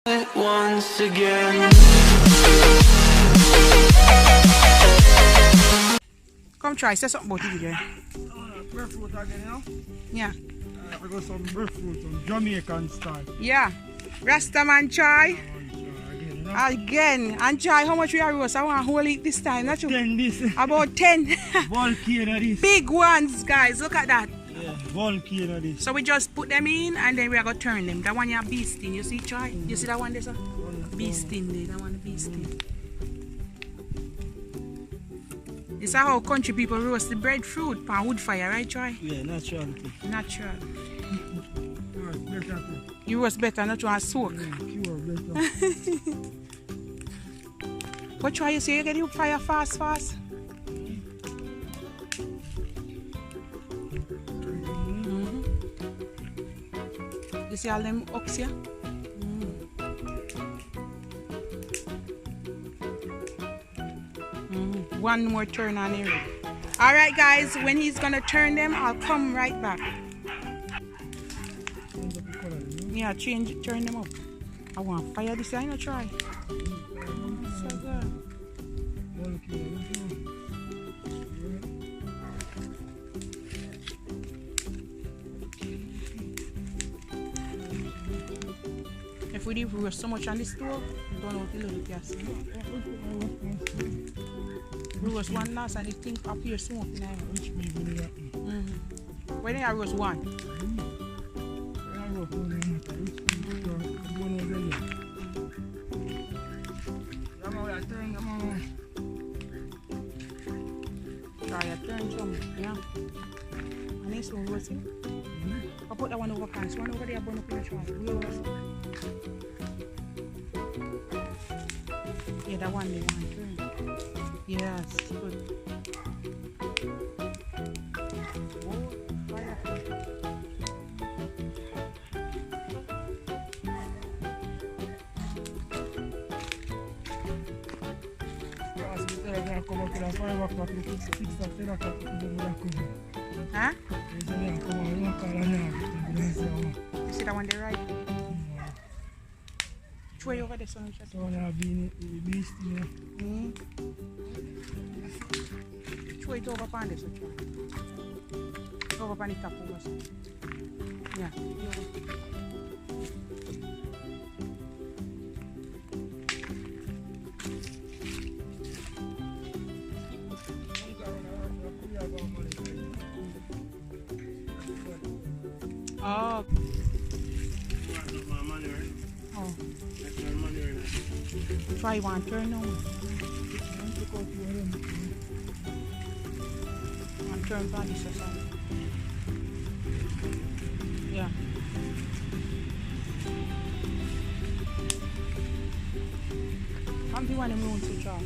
Once again. Come try, say something about it again. Breadfruit again, you know? Yeah. I got some breadfruit, some Jamaican style. Yeah. Rastaman try. Again, you know? Again. And try how much we are roast. I want to hold it this time. Not you. 10 this. About 10. Volcano this. Big ones, guys. Look at that. Yeah, volcano this. So we just put them in and then we are going to turn them. That one you have beast in. You see, try? You see that one there, sir? Beast in there. That one beast in. This is how country people roast the breadfruit pan wood fire, right, Troy? Yeah, natural too. Natural. Better too. You roast better, not you want to soak. Yeah, pure better. But Troy, you say you get the fire fast? You see all them ox here? One more turn on here. Alright guys, when he's gonna turn them, I'll come right back. Yeah, turn them up. I want fire this, I know try. So good. If we leave roast so much on the stove, we don't know what the little gas. Roast one last and the thing up here smoking. When I roast one? Try to turn some, yeah. I need some roasting. I'll put that one over can. So one over there burn up in the tray. Yeah, that one they want. Yes, good. Huh? You see that one there, right? Try over there, son. Try it over upon this. Over upon the top of us. Yeah. Oh. Oh. Try one turn now. One turn for this or something. Yeah. I'm the one who wants to try.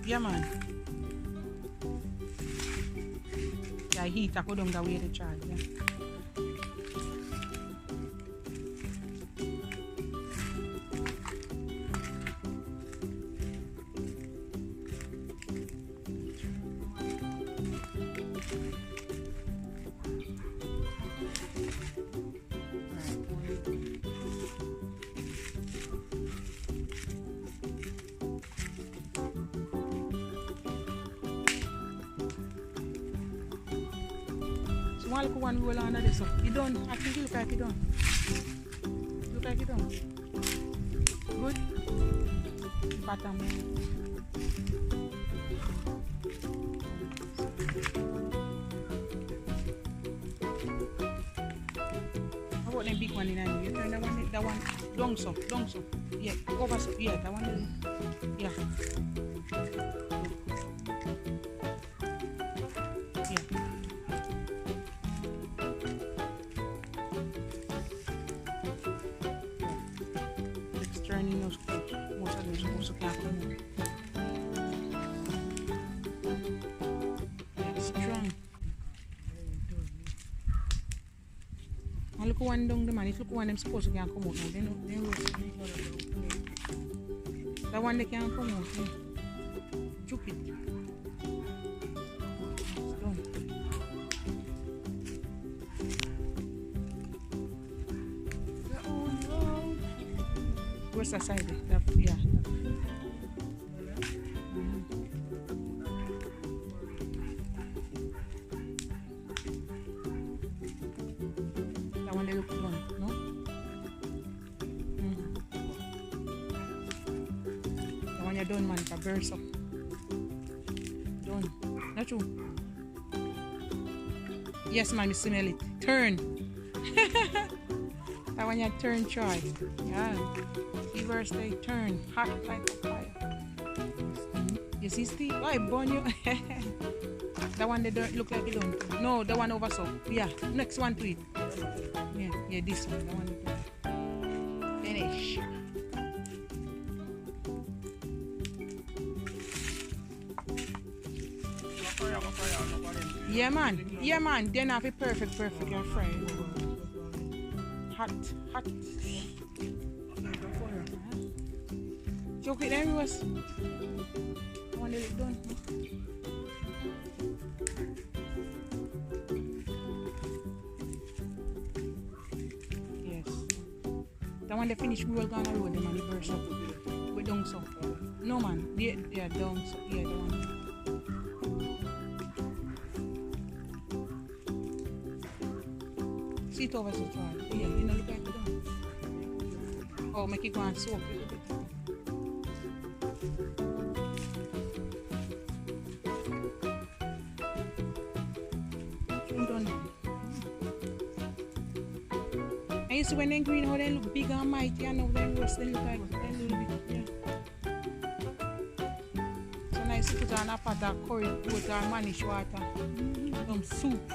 Yeah, man. Yeah, heat I go down the way to try. Yeah. One look one roll under this one. You done? I think you look like you done. Look like you done. Good? Bottom. How about them big one in there? You turn that one down so. Yeah, over so. Yeah, that one. Yeah. Turning those most of them also can't come. Yeah, strong. look one down the man. If look one them supposed to can come out now. They know they roast. That one they can't come out. Yeah. Chook it. It's done. Where's the side? That, yeah. That one they look done, no? That one you're done, man. It burst up. Done. Not true. Yes, man, you smell it. Turn. That one you turn, try. Yeah. Reverse they turn. Hot like a fire. You see, Steve? Oh, I burn you. That one they don't look like it don't. No, the one over so. Yeah. Next one to it. Yeah, this one. The one. Finish. Yeah, man. Yeah, man. Then have it perfect and fried. Hot. Choke it then, Rose. I want it done. Yes. That one they finish, we will go on the road, the man, the burst up. We down so. No, man. They are down so. Yeah, the one. See it over so far. Yeah, you know, look like it down. Oh, make it go and soak it. I used to when they green, how they look big and mighty, and now they roast, they look like a little bit, yeah. So nice to put on a pot of curry, goat or manish water, some soup,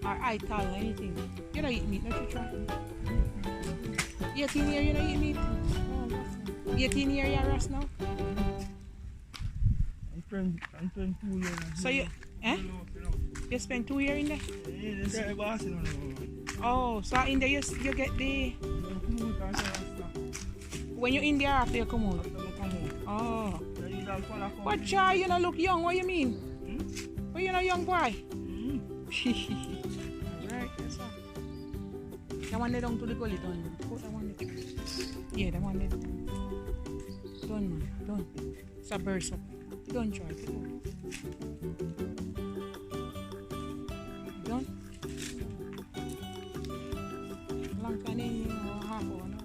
or ital, anything. You don't eat meat, don't you try? 18 years, you don't eat meat? Oh, 18 years, you're rust now? I'm 22 years. So you, you spend 2 years in there? Yeah, oh, so in there you get the... When you're in there after you come out? Oh. But child, you don't look young, what you mean? Well, you're not young boy? Right, that's all. That one they down to the gully done. Put that one there. Yeah, that one there. Done, man, done. It's a burst up. Don't try it. Done? Long time in or half hour now.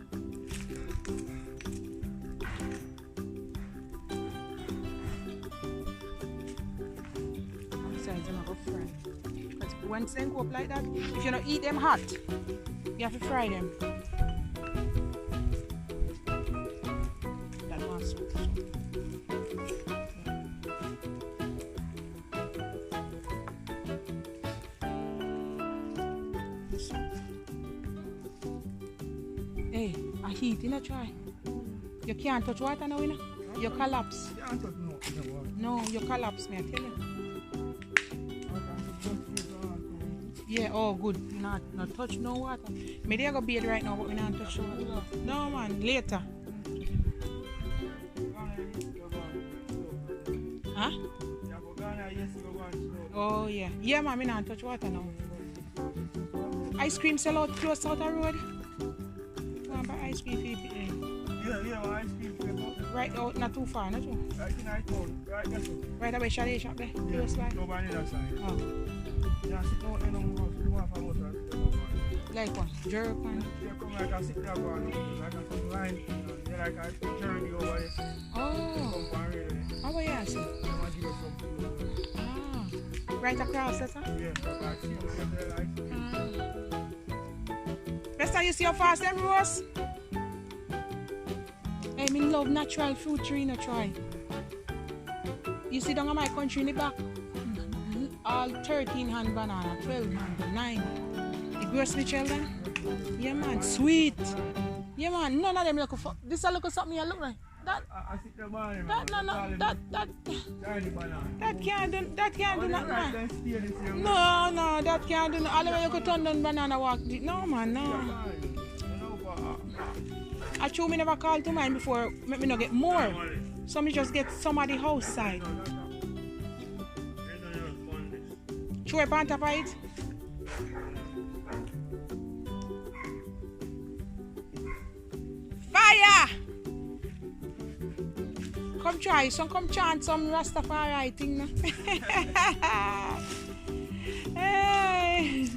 Besides, I'm going to fry. Because when they go up like that, if you don't eat them hot, you have to fry them. That one's so. Hey, I heat, you know, try. You can't touch water now, you know? You collapse. No, you collapse, me, I tell you. Yeah, oh, good. You not touch no water. Maybe I go bathe right now, but we not touch water. No, man, later. Huh? Oh, yeah. Yeah, man, we not touch water now. Ice cream sell out close out the road. Ice cream for you. Yeah, ice cream. Right out, not too far, not too. Right in I town, right there. Right away, chalet shop there. Yeah, Close like. nobody that side. Oh. Yeah, sit out in the house, you want to go. Like what? Jerk man. Yeah, come like I sit there, like I some line, yeah, like I journey over there. Oh. How are you asking? Ah. Right across, that's huh? Yeah, but I see you there like. Best time you see how fast them roast? Hey, me love natural fruit tree, no try. You see down in my country in the back? All 13 hand banana, 12 hand, 9. You gross me children? Yeah man, sweet. Yeah man, none of them look for this look something you look like. I sit the banana. That can't do nothing, man. Then steer this here. No, that can't do nothing. All the way you could turn down banana walk. No, man, no. I true me never call to mine before, make me not get more. So me just get some of the house side. True a pan top of it? Fire! Come try some, come chant some Rastafarian thing now. Hey.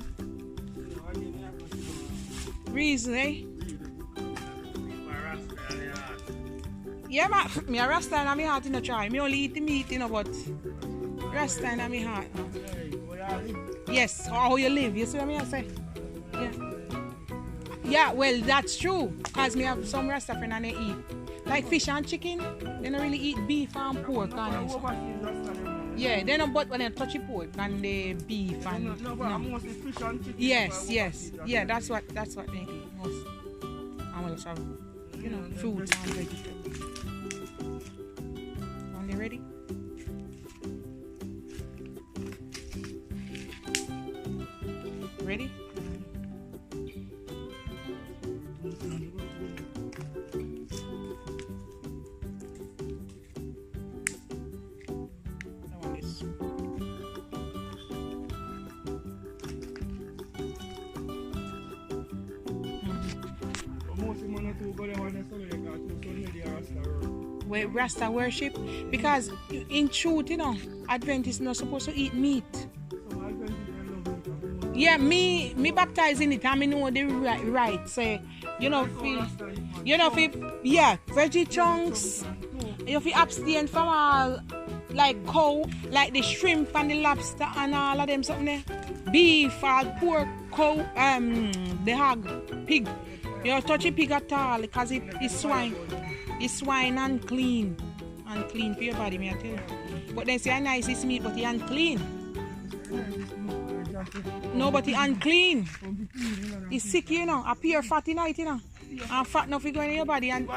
Reason, eh? Yeah, me a Rasta in my heart in the try. Me only eat the meat, you know, but Rasta in my heart. Yes, or how you live, you see what I say? Yeah. Yeah, well, that's true. Because me have some Rasta friends and they eat. Like fish and chicken, they don't really eat beef and pork. Yeah, they don't but when they touch the pork and the beef and no. Mostly fish and chicken. Yes. Yeah, that's what they eat most. And we'll have, you know, fruits and vegetables. Are they ready? Ready? Wait, Rasta worship? Because in truth, you know, Adventists not supposed to eat meat. Yeah, me baptizing it, I know the right. So, you know, veggie chunks. You feel abstain from all like cow, like the shrimp and the lobster and all of them something there. Beef, all pork, cow, the hog, pig. You don't touch a pig at all because it's swine. It's swine unclean. Unclean for your body, me I tell you. But then say nice it's meat, but it's unclean. No, but it's unclean. It's sick, you know. Appear fat in it, you know. And fat enough going in your body. And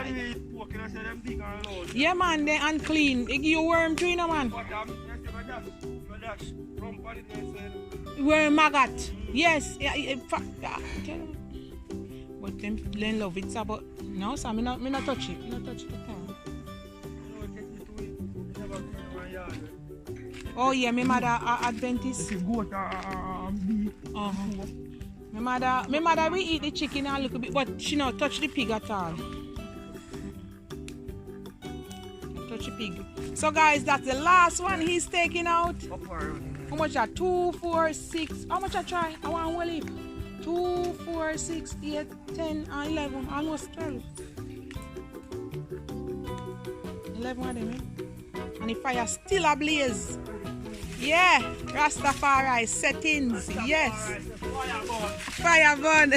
yeah, man, they're unclean. They give you worm too, you know, man. Worm maggot. Yes. But them love it, so but no, so me not touch it. Me not touch it at all. Oh yeah, my mother Adventist. My mother we eat the chicken a little bit, but she not touch the pig at all. Touch the pig. So guys, that's the last one he's taking out. How much are 2, 4, 6? How much I try? I want to leave. 2, 4, 6, 8, 10, and 11, almost 12. 11 of them, eh? And the fire still ablaze. Yeah, Rastafari settings. Yes. Fire burn.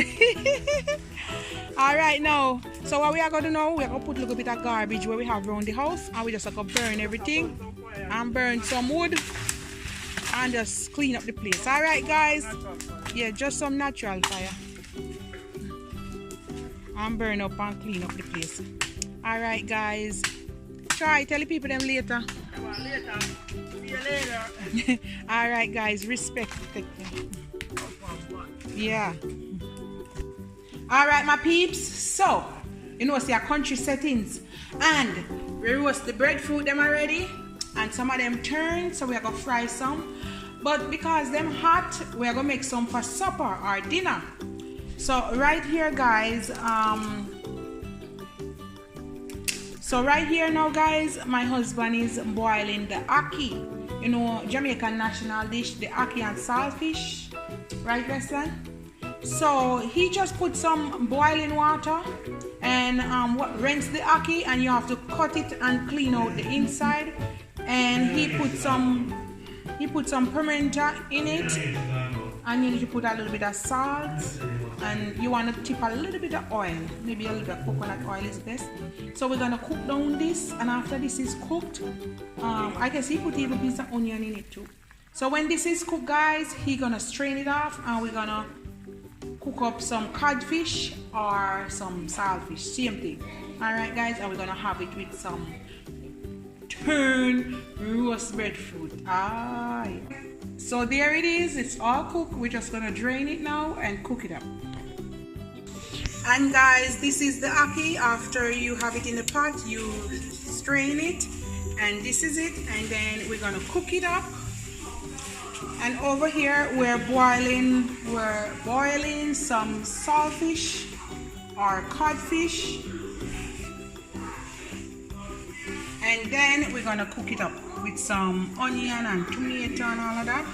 Alright now. So what we are going to do now, we are going to put a little bit of garbage where we have around the house. And we just going to burn everything. And burn some wood. And just clean up the place. Alright guys. Yeah, just some natural fire. And burn up and clean up the place. Alright guys. Try tell the people them later. See you later. Alright guys, respect. Yeah. Alright my peeps. So, you know see our country settings. And we roast the breadfruit them already. And some of them turn, so we are gonna fry some. But because them hot, we are gonna make some for supper or dinner. So right here guys, so right here now guys, my husband is boiling the ackee. You know, Jamaican national dish, the ackee and saltfish. Right, Weston? So he just put some boiling water and rinse the ackee, and you have to cut it and clean out the inside. And he put some pimento in it, and you need to put a little bit of salt, and you want to tip a little bit of oil, maybe a little bit of coconut oil is best. So we're gonna cook down this, and after this is cooked, I guess he put even a piece of onion in it too. So when this is cooked guys, he's gonna strain it off, and we're gonna cook up some codfish or some saltfish, same thing. Alright guys, and we're gonna have it with some turn roast breadfruit. Aye. So there it is, it's all cooked. We're just gonna drain it now and cook it up. And guys, this is the ackee. After you have it in the pot, you strain it, and this is it. And then we're gonna cook it up. And over here we're boiling some saltfish or codfish, and then we're gonna cook it up with some onion and tomato and all of that.